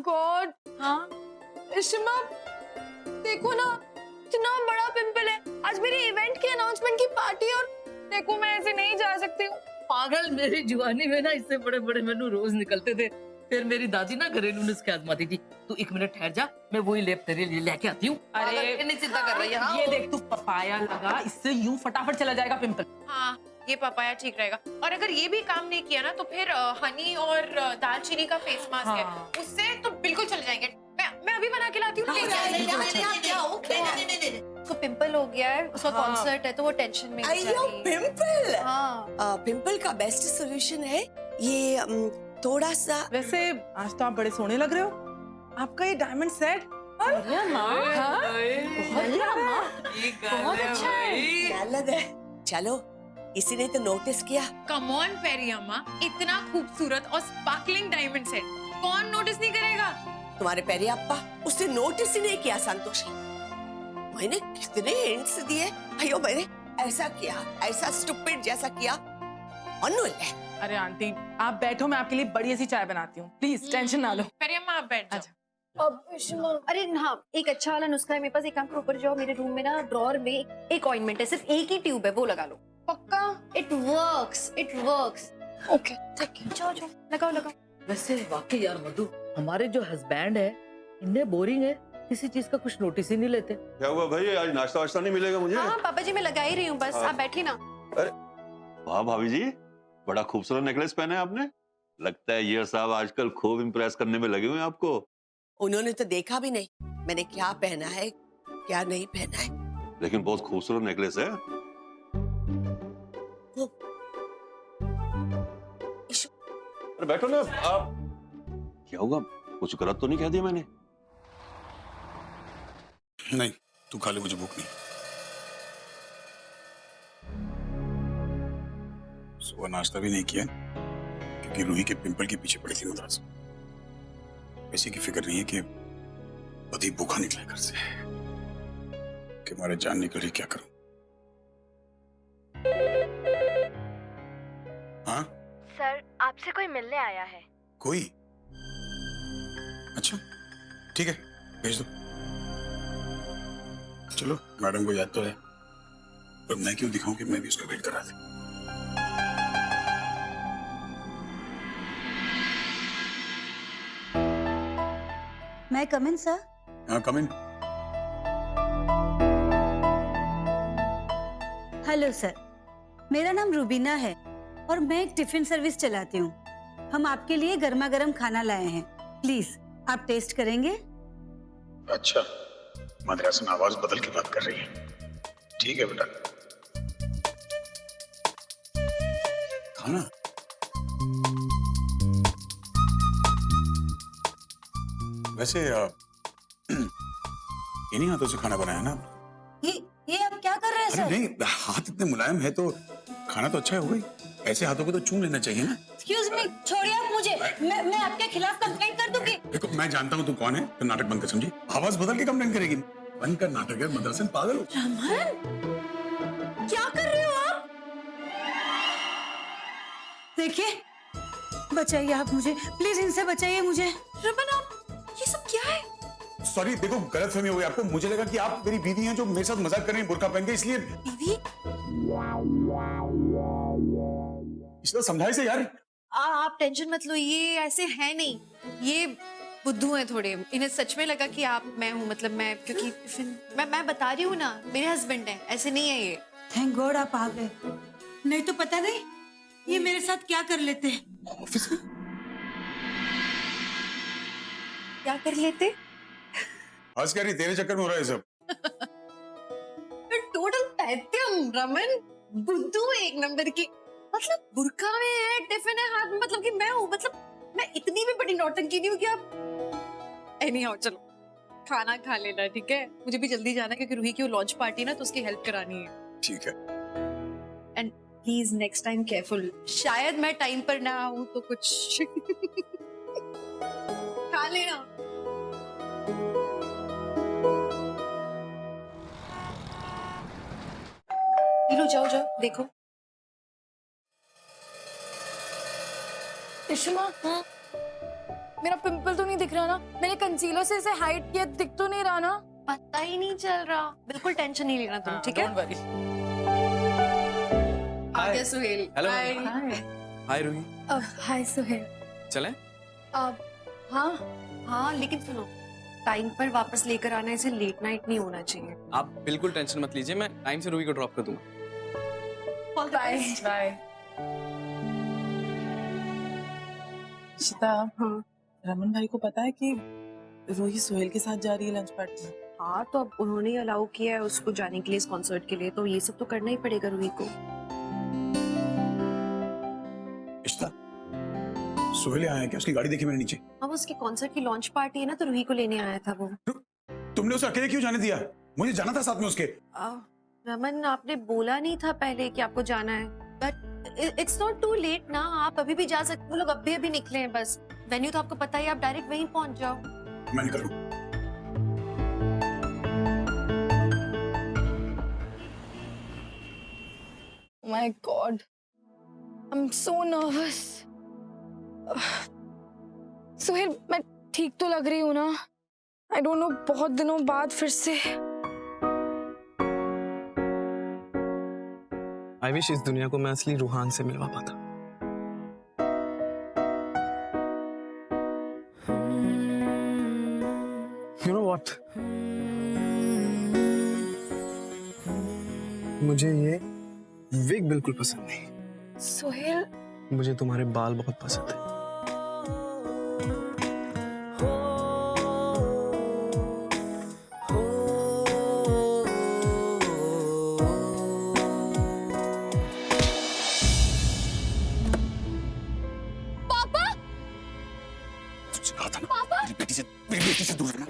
God. हाँ इशिमा, देखो ना इतना बड़ा पिंपल है। आज मेरे इवेंट की अनाउंसमेंट की पार्टी और देखो मैं ऐसे नहीं जा सकती हूँ। पागल, मेरी जवानी में ना इससे बड़े बड़े मेनू रोज निकलते थे। फिर मेरी दादी ना घरेलू नुस्खे आजमाती थी। तू 1 मिनट ठहर जा, मैं वही लेप तेरे लिए लेके आती हूँ। अरे नहीं चिंता कर रही है। हाँ, ये देख, तू पपाया लगा, इससे यूं फटाफट चला जाएगा पिंपल। हाँ ये पपाया ठीक रहेगा। और अगर ये भी काम नहीं किया ना तो फिर हनी और दालचीनी का फेस मास्क हाँ। है, उससे तो बिल्कुल चले जाएंगे। मैं अभी बना के लाती हूँ। उसको पिंपल हो गया है, उसका हाँ। कॉन्सर्ट है तो वो टेंशन में है अयो बेचारी। पिंपल। हाँ पिंपल का बेस्ट सॉल्यूशन है ये थोड़ा सा। वैसे आज तो आप बड़े सोने लग रहे हो। आपका ये डायमंड सेट बहुत अच्छा है। अलग है। चलो, किसी ने तो नोटिस किया। कम ऑन पेरियामा, इतना खूबसूरत और स्पार्कलिंग डायमंड सेट कौन नोटिस नहीं करेगा। तुम्हारे पेरियाप्पा उसने नोटिस ही नहीं किया संतोषी। मैंने कितने हिंट्स दिए। अयो मैंने ऐसा किया, ऐसा स्टूपिड जैसा किया। अनुल है। अरे आंटी आप बैठो, मैं आपके लिए बड़ी सी चाय बनाती हूँ, प्लीज टेंशन ना लो। पेरियामा आप बैठ जाओ। अब इशिमा, अरे हाँ एक अच्छा वाला नुस्खा है मेरे पास। एक काम करो, ऊपर जाओ, मेरे रूम में ना ड्रॉअर में एक ऑइंटमेंट है, सिर्फ एक ही ट्यूब है, वो लगा लो। पक्का? It works, it works. Okay ठीक है, जाओ जाओ लगाओ लगाओ। वैसे वाकई यार मधु, हमारे जो हस्बैंड है इतने बोरिंग है, किसी चीज का कुछ नोटिस ही नहीं लेते। क्या हुआ भाई, आज नाश्ता वाश्ता नहीं मिलेगा मुझे? हाँ पापा जी मैं लगा ही रही हूँ बस, हाँ। आप बैठिए ना। वाह भाभी जी, बड़ा खूबसूरत नेकलेस पहना है आपने। लगता है ये साहब आजकल खूब इम्प्रेस करने में लगे हुए हैं आपको। उन्होंने तो देखा भी नहीं मैंने क्या पहना है क्या नहीं पहना है। लेकिन बहुत खूबसूरत नेकलेस है। अरे बैठो ना आप। क्या हुआ, कुछ गलत तो नहीं कह दिया मैंने? नहीं, तू खा ले, मुझे भूख नहीं। सुबह नाश्ता भी नहीं किया क्योंकि रूही के पिंपल के पीछे पड़ी थी मद्रास। इसी की फिक्र नहीं है कि पति भूखा निकले घर से, कि हमारे जान निकल रही, क्या करूं। हाँ सर आपसे कोई मिलने आया है। कोई? अच्छा ठीक है, भेज दो। चलो, मैडम को याद तो है, पर मैं क्यों दिखाऊं कि मैं भी उसका वेट कर रहा था। मैं कम इन सर? हाँ कम इन। हेलो सर, मेरा नाम रूबीना है और मैं एक टिफिन सर्विस चलाती हूँ। हम आपके लिए गर्मा गर्म खाना लाए हैं, प्लीज आप टेस्ट करेंगे? अच्छा, मद्रास में आवाज बदल के बात कर रही है। ठीक है बेटा, खाना। वैसे इन्हीं हाथों से खाना बनाया ना? ये आप क्या कर रहे हैं अरे सर? नहीं, हाथ इतने मुलायम है तो खाना तो अच्छा है, हो गई। ऐसे हाथों को तो चूम लेना चाहिए ना। एक्सक्यूज मी, छोड़िए आप मुझे, मैं आपके खिलाफ कंप्लेंट कर दूंगी। देखो मैं जानता हूँ तू कौन है, तो नाटक बंद कर, समझी? आवाज बदल के कंप्लेंट करेगी? बंद कर नाटक, है मदरसे में पागल हो। रमन, क्या कर रहे हो आप? देखिए, बचाइए आप मुझे, प्लीज इनसे बचाइए मुझे। रमन आप ये सब क्या है? सॉरी, देखो गलतफहमी हो गई आपको। मुझे लगा कि आप मेरी बीवी हैं जो मेरे साथ मजाक कर रही हैं बुर्का पहन के, इसलिए समझाई से यार। आप टेंशन मत लो, ये ऐसे है नहीं, ये बुद्धू है थोड़े। इन्हें सच में लगा कि आप मैं हूँ, मतलब मैं, क्योंकि मैं बता रही हूँ ना, मेरे हस्बैंड है, ऐसे नहीं है ये। थैंक गॉड आप आ गए, नहीं तो पता नहीं ये मेरे साथ क्या कर लेते। ऑफिस में क्या कर लेते? आज कह रही तेरे चक्कर में हो रहा है सब। टोटल पैत्यम रमन, बुद्धू एक नंबर की। मतलब बुर्का में है, टिफिन है हाथ में, मतलब कि मैं हूँ, मतलब मैं इतनी भी बड़ी नौटंकी नहीं हूँ कि आप। एनी हाउ चलो खाना खा लेना, ठीक है? मुझे भी जल्दी जाना है क्योंकि रूही की वो लॉन्च पार्टी ना, तो उसकी हेल्प करानी है। ठीक है। And please next time careful, शायद मैं टाइम पर ना आऊँ तो कुछ खा लेना। लो जाओ जाओ देखो। इशिमा, मेरा पिंपल तो नहीं दिख रहा ना? मैंने कंसीलर से इसे हाइड किया, दिख तो नहीं रहा ना? पता ही नहीं चल रहा। बिल्कुल टेंशन नहीं लेना तुम, ठीक है? Don't worry. आ गया Suhel. Hello Hi. Hi Ruhi, hi Suhel. चलें? हाँ हाँ लेकिन सुनो, टाइम पर वापस लेकर आना, इसे लेट नाइट नहीं होना चाहिए। आप बिल्कुल टेंशन मत लीजिए, मैं टाइम से रूही को ड्रॉप कर दूंगा। Bye bye. इशिता, रमन भाई को पता है कि रूही सुहेल के साथ जा रही है लंच पार्टी में? हाँ तो अब उन्होंने अलाउ किया है उसको जाने के लिए इस कॉन्सर्ट के लिए, तो ये सब तो करना ही पड़ेगा रूही को। इश्ता, सुहेल आया है क्या? उसकी गाड़ी देखी मैंने नीचे। अब उसके कॉन्सर्ट की लॉन्च पार्टी है ना, तो रूही को लेने आया था वो। तुमने उसे अकेले क्यों जाने दिया? मुझे जाना था साथ में उसके। रमन, आपने बोला नहीं था पहले कि आपको जाना है, but it's not too late ना, आप अभी भी जा सकते। वो लोग अभी निकले हैं बस। वेन्यू तो आपको पता ही, आप डायरेक्ट वहीं पहुंच जाओ। मैं निकलूं। My God, I'm so nervous. Suhail, मैं ठीक तो लग रही हूँ ना? I don't know, बहुत दिनों बाद फिर से। आई विश इस दुनिया को मैं असली रूहान से मिलवा पाता। You know what? मुझे ये विग बिल्कुल पसंद नहीं। सुहेल, मुझे तुम्हारे बाल बहुत पसंद है। मेरी बेटी से दूर रहना।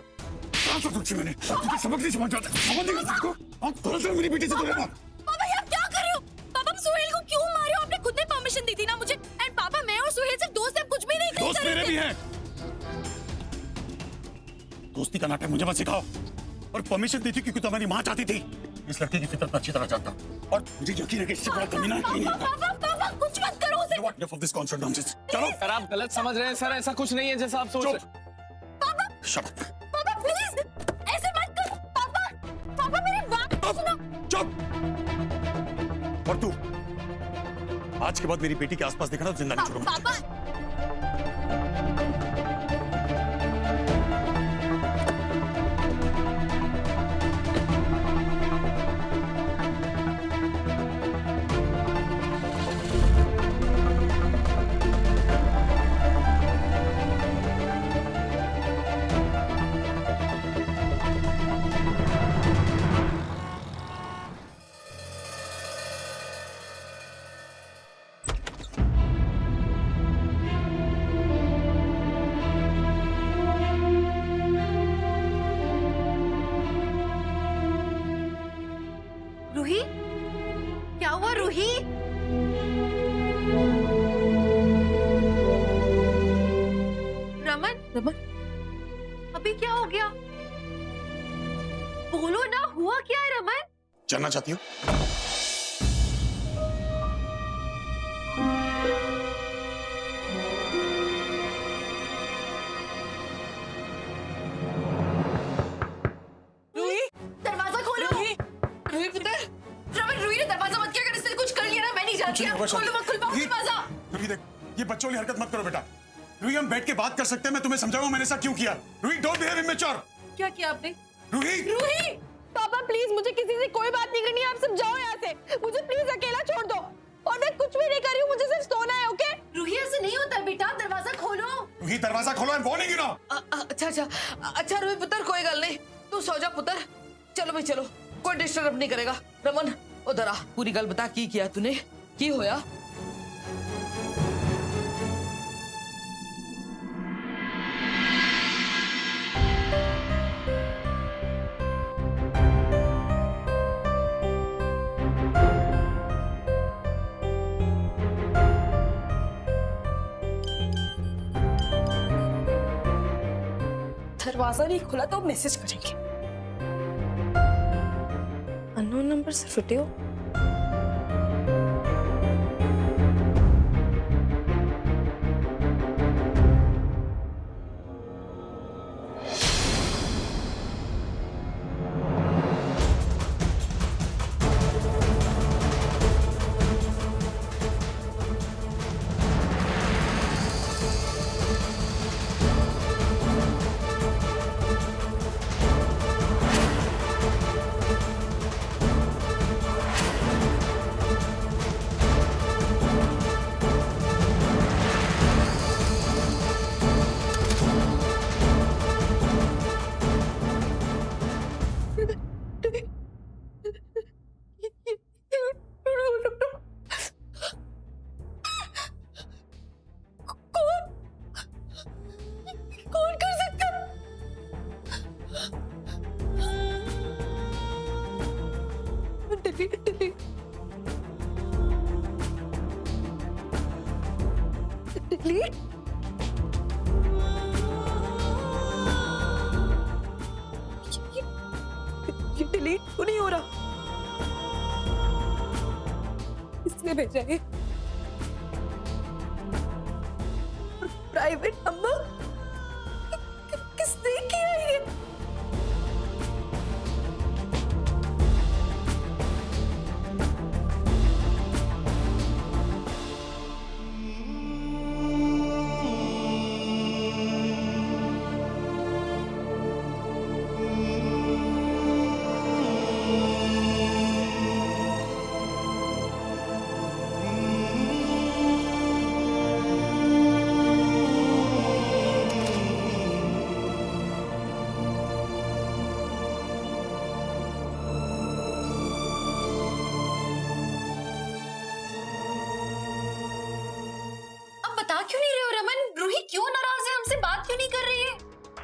मैंने सबक नहीं समझ आता। मेरी बेटी से दूर रहना। पापा ये आप क्या कर रहे हो? पापा, सुहेल को क्यों मारे हो? आपने खुद ने परमिशन दी थी ना मुझे। एंड पापा, मैं और सुहेल सिर्फ दोस्त हैं, कुछ भी नहीं दोस्त मेरे भी हैं। दोस्ती का नाटक मुझे मत सिखाओ। और परमिशन दी थी क्योंकि तुम्हारी माँ चाहती थी। इस लड़के की फितरत अच्छी तरह जानता हूँ और मुझे यकीन है कि इससे बड़ा कमीना नहीं है। पापा, कुछ मत करो उसे। Enough of this concert nonsense. चलो। सर आप गलत समझ रहे हैं सर, ऐसा कुछ नहीं है जैसा आप सोच रहे हैं। Shut up. पापा प्लीज ऐसे मत करो। पापा मेरी बात तो सुनो। चुप। और तू आज के बाद मेरी बेटी के आसपास दिखना तो जिंदा नहीं छोड़ूंगा। पापा, रूही, क्या हुआ रूही? रमन, अभी क्या हो गया? बोलो ना, हुआ क्या है रमन? जानना चाहती हो? दरवाजा खोलो। रूही पुत्र, रमन, रूही ने दरवाजा मत किया, अगर इसने कुछ कर लिया ना, मैं नहीं जाती। खोलो मत, खुल पाओ दरवाजा। रूही देख, ये बच्चों वाली हरकत मत करो बेटा। रूही हम बैठ के बात कर सकते हैं, मैं तुम्हें समझाऊंगा मैंने ऐसा क्यों किया। Roohi don't behave immature. क्या किया आपने? रूही पापा प्लीज, मुझे किसी से कोई बात नहीं करनी है। आप सब जाओ यहाँ से, मुझे प्लीज अकेला छोड़ दो। और मैं कुछ भी नहीं कर रही हूँ, मुझे सिर्फ सोना है। ओके रूही, ऐसे नहीं होता बेटा, दरवाजा खोलो। रूही दरवाजा खोलो, I am warning you now. अच्छा रूही पुत्र, कोई गल नहीं, तू सो जा पुत्र। चलो भाई चलो, कोई डिस्टर्ब नहीं करेगा। रमन उधर आ, पूरी गल बता, की किया तूने, की होया? दरवाजा नहीं खुला तो मैसेज करेंगे। अननोन नंबर से फिटे हो। ब्लीड क्यों नहीं हो रहा? किसने भेजा ये? Private number? किसने किया ये? अब बता क्यों नहीं रहे हो रमन? रूही क्यों नाराज है हमसे? बात क्यों नहीं कर रही है?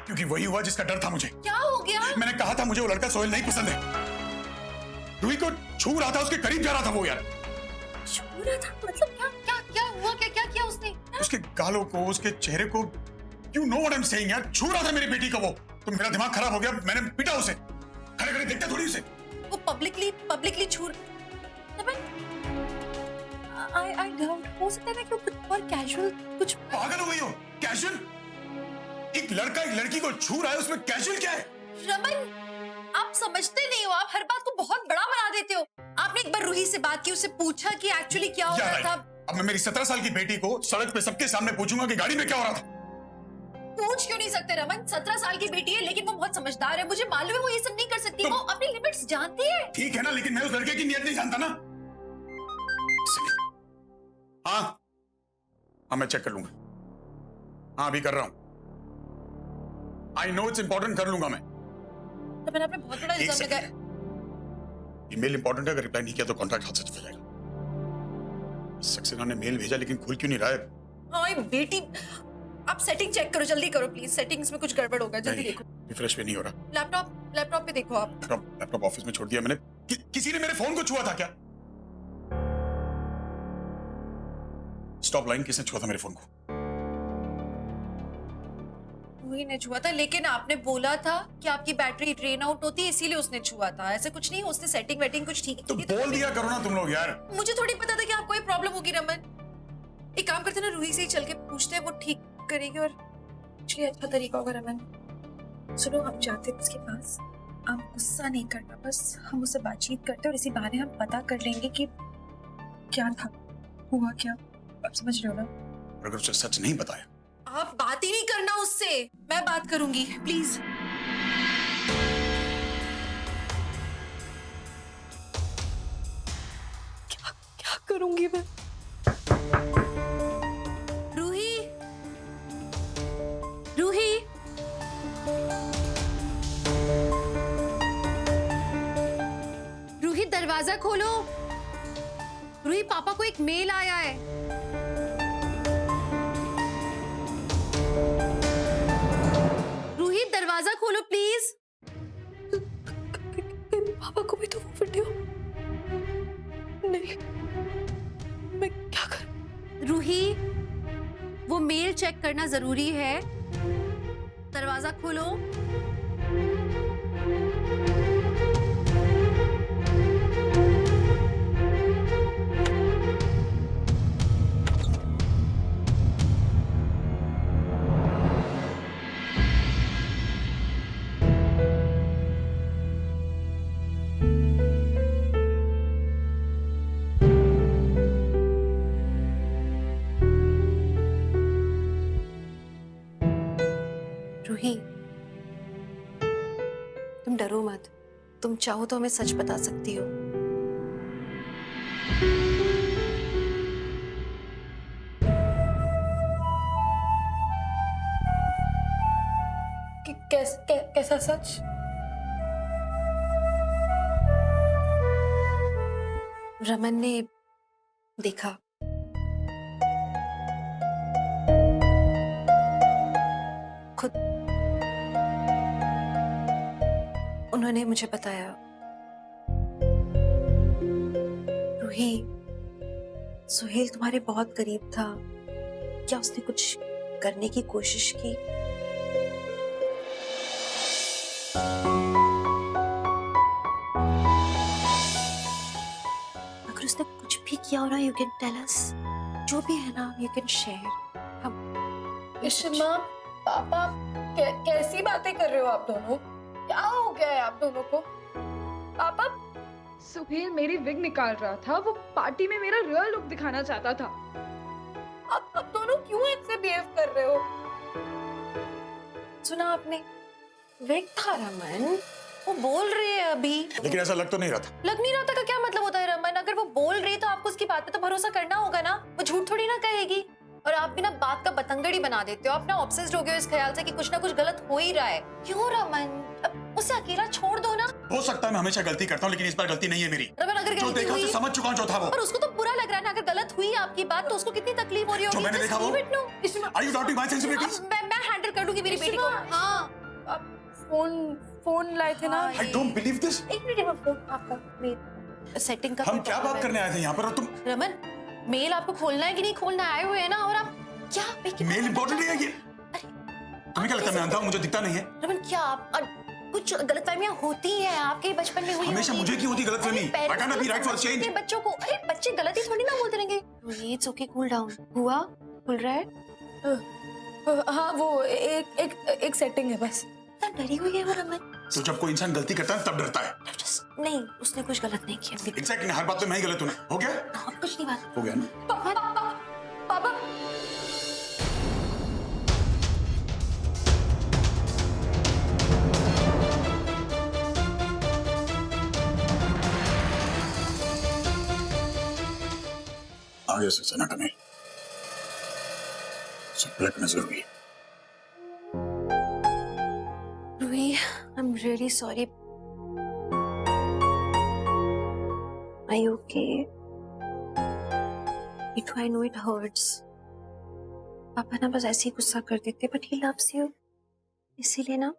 क्योंकि वही हुआ जिसका डर था मुझे। क्या हो गया? मैंने कहा था मुझे वो लड़का सोहेल नहीं पसंद है। रूही को छू रहा था, उसके करीब जा रहा था वो यार। छू रहा था? मतलब क्या क्या क्या हुआ? क्या क्या किया उसने? उसके गालों को, उसके चेहरे को, you know what I am saying यार, छू रहा था मेरी बेटी को वो। तो मेरा दिमाग खराब हो गया, मैंने पिटा उसे। खड़े खड़े देखते थोड़ी उसे। वो पब्लिकली छू आई डाउट हो सकता है कि कुछ और कैजुअल कुछ। पागल हो गई हो? कैजुअल? एक लड़का एक लड़की को छू रहा है, उसमें कैजुअल क्या है? रमन, आप समझते नहीं हो, आप हर बात को बहुत बड़ा बना देते हो। आपने एक बार रूही से बात की, उससे पूछा कि एक्चुअली क्या हो रहा था? अब मैं मेरी 17 साल की बेटी को सड़क पे सबके सामने पूछूंगा कि गाड़ी में क्या हो रहा था? पूछ क्यों नहीं सकते रमन? 17 साल की बेटी है, लेकिन वो बहुत समझदार है। मुझे मालूम है वो ये सब नहीं कर सकती। वो अपनी लिमिट्स जानती है। ठीक है ना, लेकिन मैं उस लड़के की नियत नहीं जानता ना। हाँ हाँ, मैं चेक कर लूंगा। हाँ, अभी कर रहा हूं। आई नो इट्स इंपॉर्टेंट, कर लूंगा मैं। तो मैंने आपने बहुत बड़ा इल्जाम लगाया। ईमेल इंपॉर्टेंट है, अगर रिप्लाई नहीं किया तो कॉन्ट्रैक्ट हाथ से चला जाएगा। सक्सेना ने मेल भेजा लेकिन खुल क्यों नहीं रहा है? हाँ बेटी, आप सेटिंग चेक करो, जल्दी करो प्लीज। सेटिंग्स में कुछ गड़बड़ होगा, जल्दी देखो। रिफ्रेश भी नहीं हो रहा। लैपटॉप पे देखो आप। लैपटॉप ऑफिस में छोड़ दिया मैंने। किसी ने मेरे फोन को छुआ था क्या? स्टॉप लाइन किसने छुआ था मेरे फोन को? वही ने छुआ था, लेकिन आपने बोला था कि आपकी बैटरी ड्रेन आउट होती है, इसीलिए उसने छुआ था। ऐसा कुछ नहीं, उसने सेटिंग वेटिंग कुछ ठीक तो की थी। बोल दिया करो ना तुम लोग यार। मुझे थोड़ी पता था कि आपको ये प्रॉब्लम होगी रमन। एक काम करते ना, रूही से ही चल के पूछते हैं, वो ठीक करेगी और एक्चुअली अच्छा तरीका होगा। रमन सुनो, हम जाते हैं उसके पास। आप गुस्सा नहीं करना, बस हम उससे बातचीत करते हैं और इसी बहाने हम पता कर लेंगे कि क्या था, हुआ क्या। आप समझ रहे हो ना? अगर उसे सच नहीं बताया, आप बात ही नहीं करना उससे, मैं बात करूंगी, प्लीज। क्या करूंगी मैं? रूही, रूही, रूही दरवाजा खोलो। रूही, पापा को एक मेल आया है। रूही दरवाजा खोलो प्लीज। पापा को भी तो वो वीडियो नहीं, मैं क्या करूं? रूही, वो मेल चेक करना जरूरी है। दरवाजा खोलो। रूही, तुम डरो मत। तुम चाहो तो हमें सच बता सकती हो। कैसा सच? रमन ने देखा। खुद उन्होंने मुझे बताया। रूही, सुहेल तुम्हारे बहुत करीब था। क्या उसने कुछ करने की कोशिश की? किया हो ना, यू कैन टेल अस, जो भी है ना यू कैन शेयर। हम इशिमा, पापा कैसी बातें कर रहे हो आप दोनों? क्या हो गया है आप दोनों को? पापा, सुहेल मेरी विग निकाल रहा था, वो पार्टी में मेरा रियल लुक दिखाना चाहता था। आप दोनों क्यों ऐसे बिहेव कर रहे हो? सुना आपने, विग था रमन, वो बोल रही है अभी। लेकिन ऐसा लग तो नहीं रहा था। लग नहीं रहा था का क्या मतलब होता है रमन? अगर वो बोल रही है तो आपको उसकी बात पे तो भरोसा करना होगा ना, वो झूठ थोड़ी ना कहेगी। और आप भी ना बात का बतंगड़ी बना देते हो, आप ना ऑब्सेस्ड हो गए हो इस ख्याल से कि कुछ ना कुछ गलत हो ही रहा है। क्यों रमन, अब उसे अकेला छोड़ दो ना। हो सकता है मैं हमेशा गलती करता हूँ, लेकिन इस बार गलती नहीं है मेरी। रमन अगर जो गलती देखा हुई, उसे समझ चुका हूँ जो था वो। पर उसको तो बुरा लग रहा है ना, अगर गलत हुई आपकी बात तो उसको कितनी तकलीफ हो रही होगी। जो मैंने देखा वो? Are you doubting my sensibilities? मैं हैंडल कर लूंगी मेरी बेटी को। हाँ, फोन लाए थे ना। I don't believe this. एक मिनट, फोन आपका सेटिंग का हम क्या बात करने आए थे यहाँ पर और तुम? रमन, मेल आपको खोलना है कि नहीं खोलना, आए हुए हैं ना, और आप क्या मेल इम्पोर्टेंट है ये? तुम्हें क्या लगता है मैं अंधा हूँ, मुझे दिखता नहीं है? रमन क्या आप कुछ गलतफहमियां होती हैं आपके बचपन में हुई हमेशा होगी। मुझे क्यों होती गलतफहमी? अरे Why can't I be right for a change? अपने बच्चों को, अरे बच्चे गलती थोड़ी ना बोलते रहेंगे। It's okay, cool down. हुआ खुल रहा है। हाँ, वो एक सेटिंग है बस। इतना डरी हुई है वो रमन। तो जब कोई इंसान गलती करता है तब डरता है। नहीं, उसने कुछ गलत नहीं किया। एग्जैक्टली, हर बात में मैं ही गलत हूँ ना। हो गया? कुछ नहीं बात हो गया ना? पापा, आ गया सनसनाटा में। सब पलटना जरूरी है। Ruhi, I'm really sorry. Are you okay? I know it hurts. पापा ना बस ऐसे ही गुस्सा कर देते, but he loves you. इसीलिए ना,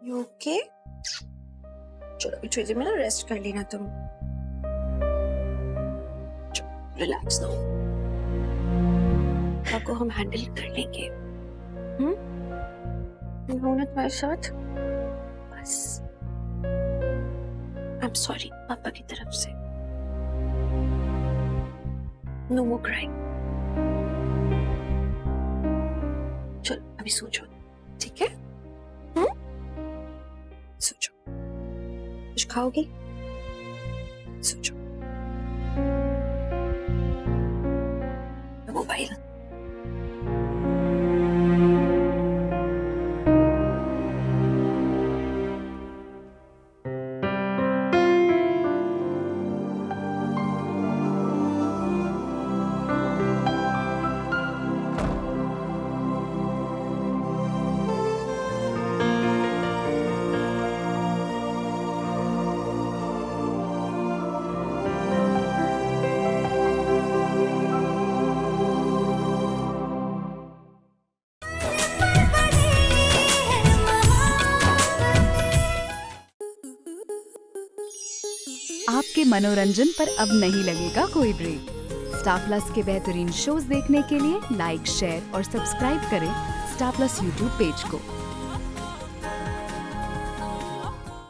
you okay? चलो अभी थोड़ी देर में ना रेस्ट कर लेना तुम। रिलैक्स ना, पापा को हम हैंडल कर लेंगे। हो ना तुम्हारे साथ? बस आई एम सॉरी पापा की तरफ से। नो मोर क्राइंग। चलो अभी सो जाओ, ठीक है? सो जाओ। कुछ खाओगी? सो जाओ। मोबाइल आपके मनोरंजन पर अब नहीं लगेगा कोई ब्रेक। स्टार प्लस के बेहतरीन शोज देखने के लिए लाइक, शेयर और सब्सक्राइब करें स्टार प्लस यूट्यूब पेज को।